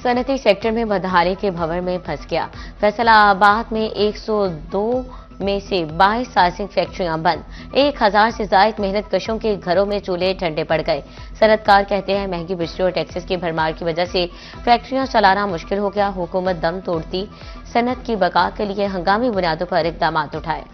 सनती sector में बदहाली के भंवर में फंस गया। फैसलाबाद में 102 में से 22 सार्सिंग फैक्ट्रियां बंद। 1000 से ज्यादा मेहनत कशों के घरों में चूल्हे ठंडे पड़ गए। सनतकार कहते हैं महंगी बिजली और टैक्सेस की भरमार की वजह से फैक्ट्रियां चलाना मुश्किल हो गया। हुकूमत दम तोड़ती सनत की बका के लिए हंगामी बुनियादों पर इकदाम उठाए।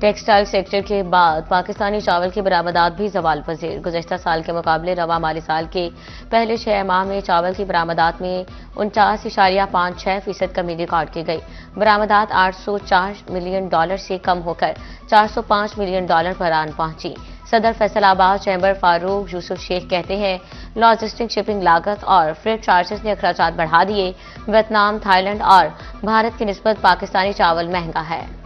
टेक्सटाइल सेक्टर के बाद पाकिस्तानी चावल की बरामदात भी सवाल पजीर। गुज़श्ता साल के मुकाबले रवा माली साल के पहले 6 माह में चावल की बरामदात में 49.56% कमी रिकॉर्ड की गई। बरामदात $804 मिलियन से कम होकर $405 मिलियन पर आन पहुंची। सदर फैसलाबाद चैम्बर फारूक यूसुफ शेख कहते हैं लॉजिस्टिक शिपिंग लागत और फ्रेट चार्जेस ने अखराजात बढ़ा दिए। वियतनाम, थाईलैंड और भारत की निस्बत पाकिस्तानी चावल महंगा है।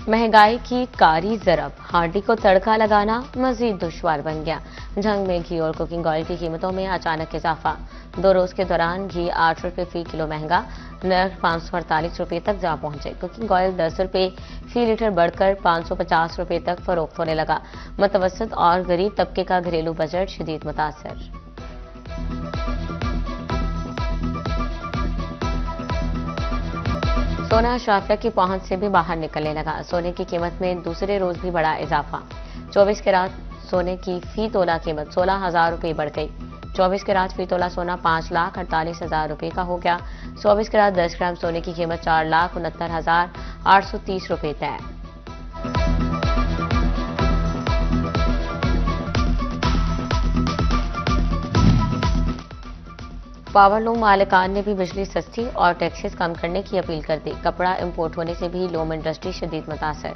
महंगाई की कारी जरब, हांडी को तड़का लगाना मजीद दुश्वार बन गया। जंग में घी और कुकिंग ऑयल की कीमतों में अचानक इजाफा। 2 रोज के दौरान घी 8 रुपये फी किलो महंगा, नर्ख 548 रुपये तक जा पहुंचे। कुकिंग ऑयल 10 रुपये फी लीटर बढ़कर 550 रुपये तक फरोख्त होने लगा। मुतवस्सित और गरीब तबके का घरेलू बजट शदीद मुतासर। सोना शाफिया की पहुंच से भी बाहर निकलने लगा। सोने की कीमत में दूसरे रोज भी बड़ा इजाफा। 24 कैरात सोने की फी तोला कीमत 16,000 रुपये बढ़ गई। 24 कैरात फी तोला सोना 5,48,000 रुपये का हो गया। 24 कैरात 10 ग्राम सोने की कीमत 4,69,830 रुपये तय। पावरलूम मालिकान ने भी बिजली सस्ती और टैक्सेस कम करने की अपील कर दी। कपड़ा इंपोर्ट होने से भी लूम इंडस्ट्री शदीद मुतासर।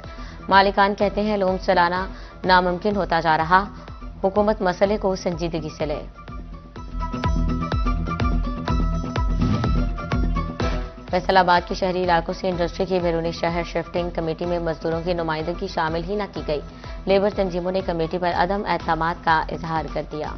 मालिकान कहते हैं लूम चलाना नामुमकिन होता जा रहा। हुकूमत मसले को संजीदगी से ले। फैसलाबाद के शहरी इलाकों से इंडस्ट्री की बैरूनी शहर शिफ्टिंग कमेटी में मजदूरों की नुमाइंदगी शामिल ही न की गई। लेबर तंजीमों ने कमेटी पर अदम एतमाद का इजहार कर दिया।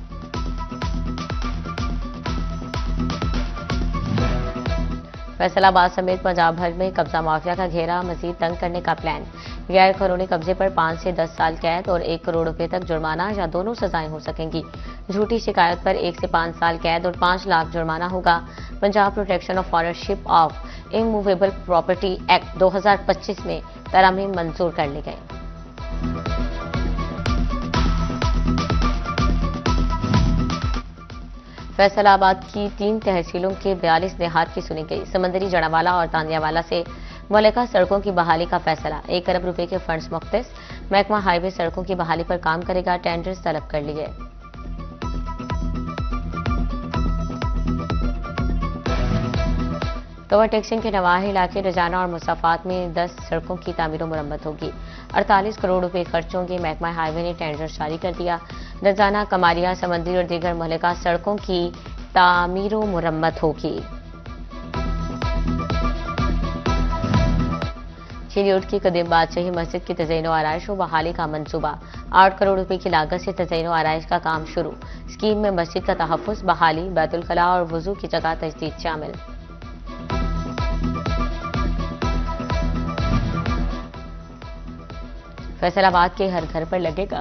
फैसलाबाद समेत पंजाब भर में कब्जा माफिया का घेरा मजीद तंग करने का प्लान। गैर कानूनी कब्जे पर 5 से 10 साल कैद और 1 करोड़ रुपए तक जुर्माना या दोनों सजाएं हो सकेंगी। झूठी शिकायत पर 1 से 5 साल कैद और 5 लाख जुर्माना होगा। Punjab protection of ownership of immovable property act 2025 में तरामीम मंजूर कर ली गई। फैसलाबाद की 3 तहसीलों के 42 देहात की सुनी गई। समंदरी जड़ावाला और तांदियावाला से मुअल्लका सड़कों की बहाली का फैसला। 1 अरब रुपए के फंड्स मुख्तस। महकमा हाईवे सड़कों की बहाली पर काम करेगा। टेंडर्स तलब कर लिए। ओवरटेक्शन के नवाही इलाके रजाना और मुसाफात में 10 सड़कों की तामीर और मुरम्मत होगी। 48 करोड़ रुपए खर्च होंगे। महकमा हाईवे ने टेंडर जारी कर दिया। रजाना, कमारिया, समंदरी और दीगर मुहल्लिका सड़कों की तामीर और मुरम्मत होगी। चिलियोट की कदीम बादशाही मस्जिद की तज़यीन व आराइश व बहाली का मंसूबा। 8 करोड़ रुपए की लागत से तज़यीन व आराइश का काम शुरू। स्कीम में मस्जिद का तहफ़्फ़ुज़, बहाली, बैतुल खला और वुज़ू की जगह तजदीद शामिल। फैसलाबाद के हर घर पर लगेगा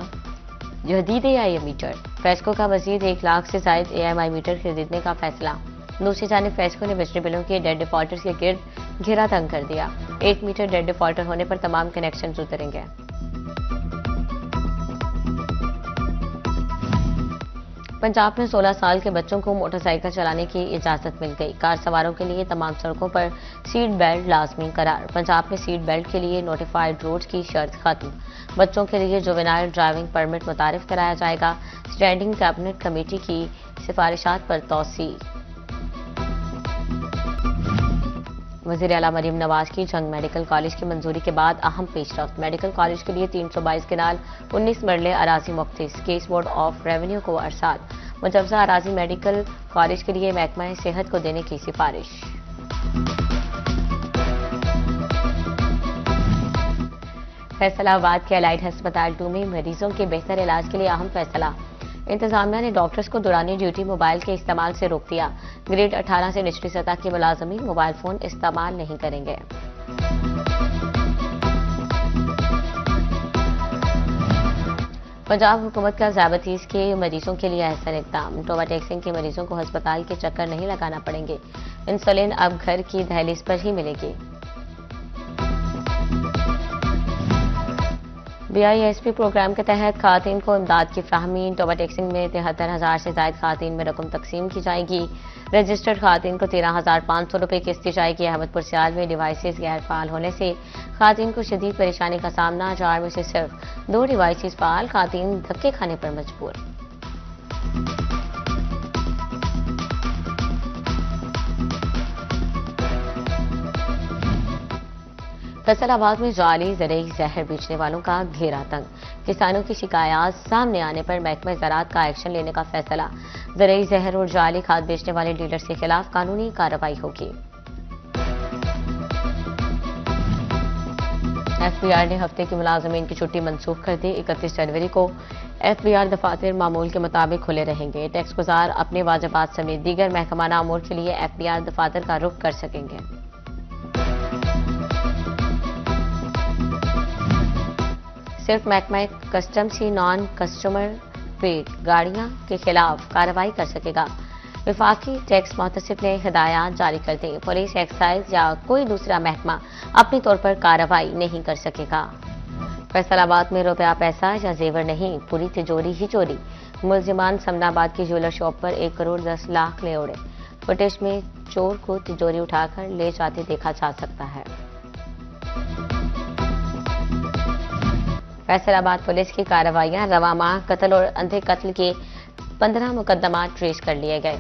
जदीद एआई मीटर। फेस्को का मजीद 1 लाख से जायद एएमआई मीटर खरीदने का फैसला। दूसरी जानिब फेस्को ने बिजली बिलों के डेड डिफॉल्टर्स के गिर्द घेरा तंग कर दिया। 1 मीटर डेड डिफॉल्टर होने पर तमाम कनेक्शन उतरेंगे। पंजाब में 16 साल के बच्चों को मोटरसाइकिल चलाने की इजाजत मिल गई। कार सवारों के लिए तमाम सड़कों पर सीट बेल्ट लाजमी करार। पंजाब में सीट बेल्ट के लिए नोटिफाइड रोड्स की शर्त खत्म। बच्चों के लिए जुवेनाइल ड्राइविंग परमिट मुतारिफ कराया जाएगा। स्टैंडिंग कैबिनेट कमेटी की सिफारिशात पर तौसी। वज़ीर आला मरीम नवाज की जंग मेडिकल कॉलेज की मंजूरी के बाद अहम पेशरफ्त। मेडिकल कॉलेज के लिए 322 केनाल 19 मरले अराजी मुख्तिस। केस बोर्ड ऑफ रेवेन्यू को अरसात। मुजवजा अराजी मेडिकल कॉलेज के लिए महकमा सेहत को देने की सिफारिश। फैसलाबाद के अलाइड अस्पताल 2 में मरीजों के बेहतर इलाज के लिए अहम फैसला। इंतजामिया ने डॉक्टर्स को दौरानी ड्यूटी मोबाइल के इस्तेमाल से रोक दिया। ग्रेड 18 से निचली सतह के मुलाजमीन मोबाइल फोन इस्तेमाल नहीं करेंगे। पंजाब हुकूमत का ज़ायबतीज़ के मरीजों के लिए एहसन इक़दाम। टोबाटैक्सिन के मरीजों को अस्पताल के चक्कर नहीं लगाना पड़ेंगे। इंसुलिन अब घर की दहलीज पर ही मिलेगी। BISP प्रोग्राम के तहत खातून को इमदाद की फ्राहमी। टोबाटैक्सिन में 73,000 से ज़ायद खातून में रकम तकसीम की जाएगी। रजिस्टर्ड खातून को 13,500 रुपये किस्त दी जाएगी। अहमदपुर सियाल में डिवाइसेस गैर फाल होने से खातून को शदीद परेशानी का सामना। 4 में से सिर्फ 2 डिवाइसेस फाल। खातून धक्के खाने पर मजबूर। फैसलाबाद में जाली ज़रई जहर बेचने वालों का घेरा तंग। किसानों की शिकायत सामने आने पर महकमा ज़राअत का एक्शन लेने का फैसला। ज़रई जहर और जाली खाद बेचने वाले डीलर्स के खिलाफ कानूनी कार्रवाई होगी। FBR ने हफ्ते की मुलाजमीन की छुट्टी मनसूख कर दी। 31 जनवरी को FBR दफातर मामूल के मुताबिक खुले रहेंगे। टैक्स गुजार अपने वाजिबात समेत दीगर महकमाना अमूर के लिए FBR दफातर का रुख कर सकेंगे। सिर्फ महकमा कस्टम्स ही नॉन कस्टमर पेड गाड़ियां के खिलाफ कार्रवाई कर सकेगा। विफाकी टैक्स मुहतसिब ने हिदायत जारी कर दी। पुलिस, एक्साइज या कोई दूसरा महकमा अपने तौर पर कार्रवाई नहीं कर सकेगा। फैसलाबाद में रुपया पैसा या जेवर नहीं, पूरी तिजोरी ही चोरी। मुलजिमान समनाबाद की ज्वेलर शॉप पर 1 करोड़ 10 लाख ले उड़े। फुटेज में चोर को तिजोरी उठाकर ले जाते देखा जा सकता है। फैसलाबाद पुलिस की कार्रवाइयां। रवा माह कत्ल और अंधे कत्ल के 15 मुकदमा ट्रेस कर लिए गए।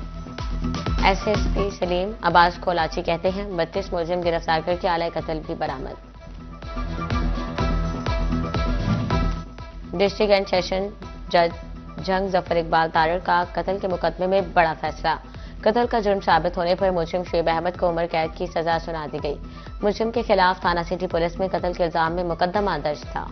SSP सलीम अब्बास कोलाची कहते हैं 32 मुलजिम गिरफ्तार करके आला कत्ल भी बरामद। डिस्ट्रिक्ट एंड सेशन जज जंग जफर इकबाल तारड़ का कत्ल के मुकदमे में बड़ा फैसला। कत्ल का जुर्म साबित होने पर मुलजिम शुएब अहमद को उम्र कैद की सजा सुना दी गई। मुलजिम के खिलाफ थाना सिटी पुलिस में कत्ल के इल्जाम में मुकदमा दर्ज था।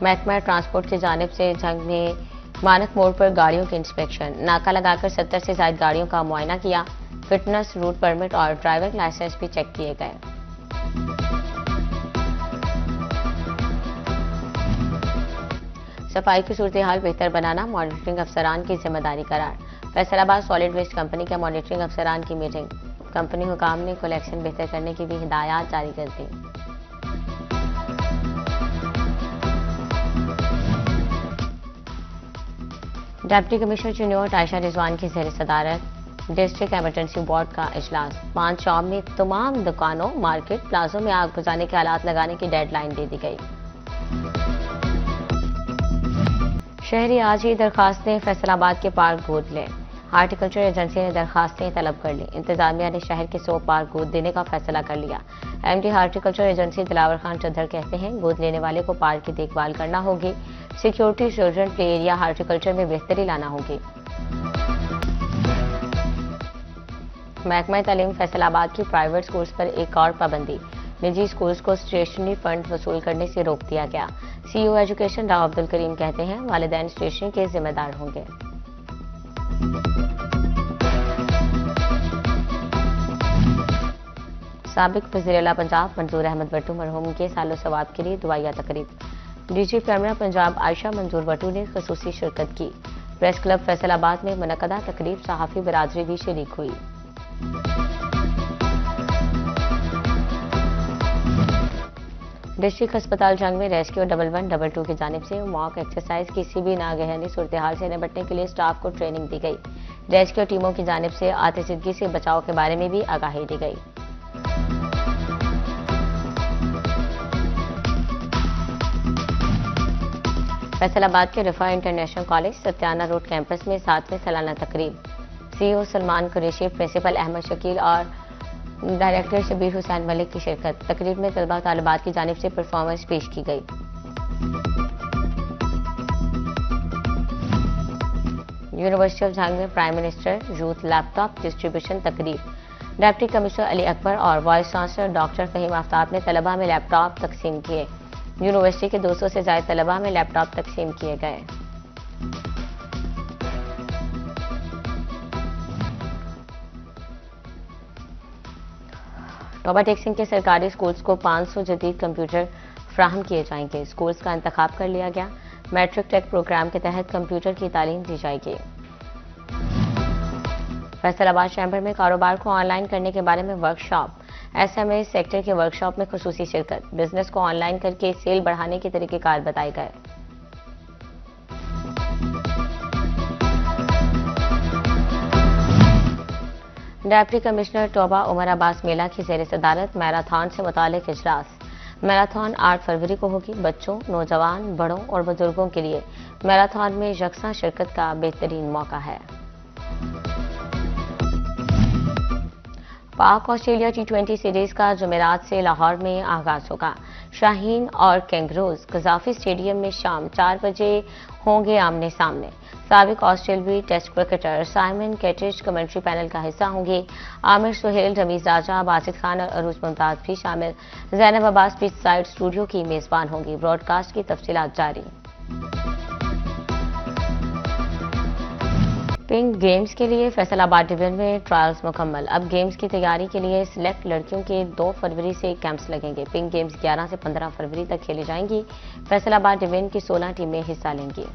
महकमा ट्रांसपोर्ट की जानिब से जंग में मानक मोड़ पर गाड़ियों के इंस्पेक्शन। नाका लगाकर 70 से ज्यादा गाड़ियों का मुआयना किया। फिटनेस, रूट परमिट और ड्राइविंग लाइसेंस भी चेक किए गए। सफाई की सूरत हाल बेहतर बनाना मॉनिटरिंग अफसरान की जिम्मेदारी करार। फैसलाबाद सॉलिड वेस्ट कंपनी के मॉनिटरिंग अफसरान की मीटिंग। कंपनी हुकाम ने कलेक्शन बेहतर करने की भी हिदायत जारी कर दी। डिप्टी कमिश्नर चुनियोट आयशा रिजवान की ज़ेर सदारत डिस्ट्रिक्ट एमरजेंसी बोर्ड का इजलास। 5 शॉप में तमाम दुकानों, मार्केट, प्लाजों में आग बुझाने के आलात लगाने की डेडलाइन दे दी गई। शहरी आज ही दरखास्तें फैसलाबाद के पार्क गोद लें। हार्टिकल्चर एजेंसी ने दरखास्तें तलब कर ली। इंतजामिया ने शहर के 100 पार्क गोद देने का फैसला कर लिया। MD horticulture agency Dilawar Khan Chaudhar कहते हैं गोद लेने वाले को पार्क की देखभाल करना होगी। Security, children play area, horticulture में बेहतरी लाना होगी। महकमा तालीम फैसलाबाद की प्राइवेट स्कूल्स पर एक और पाबंदी। निजी स्कूल्स को स्टेशनरी फंड वसूल करने से रोक दिया गया। CEO एजुकेशन राव अब्दुल करीम कहते हैं वालिदैन स्टेशनरी के जिम्मेदार होंगे। साबिक वज़ीर आला पंजाब मंजूर अहमद वट्टू मरहूम के सालो सवाब के लिए दुआया तकरीब। DG कैमरा पंजाब आयशा मंजूर वट्टू ने खसूसी शिरकत की। प्रेस क्लब फैसलाबाद में मुनक्कदा तकरीब सहाफ़ी बिरादरी भी शरीक हुई। डिस्ट्रिक्ट अस्पताल जंग में रेस्क्यू 1112 की जानिब से मॉक एक्सरसाइज किसी भी नागहानी सूरत हाल से निपटने के लिए स्टाफ को ट्रेनिंग दी गई। रेस्क्यू टीमों की जानिब से आतिशदगी से बचाव के बारे में भी आगाही दी गई। फैसलाबाद के रिफा इंटरनेशनल कॉलेज सत्याना रोड कैंपस में 7वें सालाना तकरीब। CEO सलमान कुरैशी, प्रिंसिपल अहमद शकील और डायरेक्टर शबीर हुसैन मलिक की शिरकत। तकरीब में तलबा तालिबात की जानिब से परफॉर्मेंस पेश की गई। यूनिवर्सिटी ऑफ झांग में prime minister youth laptop distribution तकरीब। डिप्टी कमिश्नर अली अकबर और vice chancellor doctor Fahim Aftab ने तलबा में लैपटॉप तकसीम किए। यूनिवर्सिटी के 200 से ज्यादा तलबा में लैपटॉप तकसीम किए गए। टोबा टेक्सिंग के सरकारी स्कूल्स को 500 जदीद कंप्यूटर फ्राहम किए जाएंगे। स्कूल्स का इंतखाब कर लिया गया। मैट्रिक टेक प्रोग्राम के तहत कंप्यूटर की तालीम दी जाएगी। फैसलाबाद चैम्बर में कारोबार को ऑनलाइन करने के बारे में वर्कशॉप। एसएमई सेक्टर के वर्कशॉप में खुसूसी शिरकत। बिजनेस को ऑनलाइन करके सेल बढ़ाने के तरीकेकार बताए गए। डिप्टी कमिश्नर टोबा उमर अब्बास मेला की ज़ेर सदारत मैराथन से मुतालिक इजलास। मैराथन 8 फरवरी को होगी। बच्चों, नौजवान, बड़ों और बुजुर्गों के लिए मैराथन में यकसा शिरकत का बेहतरीन मौका है। पाक ऑस्ट्रेलिया T20 सीरीज का जुमेरात से लाहौर में आगाज होगा। शाहीन और कैंगरूज कजाफी स्टेडियम में शाम 4 बजे होंगे आमने सामने। साबिक ऑस्ट्रेलियाई test cricketer Simon Katich commentary panel का हिस्सा होंगे। आमिर सुहेल, रमीज राजा, बासित खान और अरूज मुमताज भी शामिल। Zainab Abbas pitch side studio की मेजबान होंगी। ब्रॉडकास्ट की तफसीलात जारी। पिंक गेम्स के लिए फैसलाबाद डिवीजन में ट्रायल्स मुकम्मल। अब गेम्स की तैयारी के लिए सिलेक्ट लड़कियों के 2 फरवरी से कैंप्स लगेंगे। पिंक गेम्स 11 से 15 फरवरी तक खेली जाएंगी। फैसलाबाद डिवीजन की 16 टीमें हिस्सा लेंगी।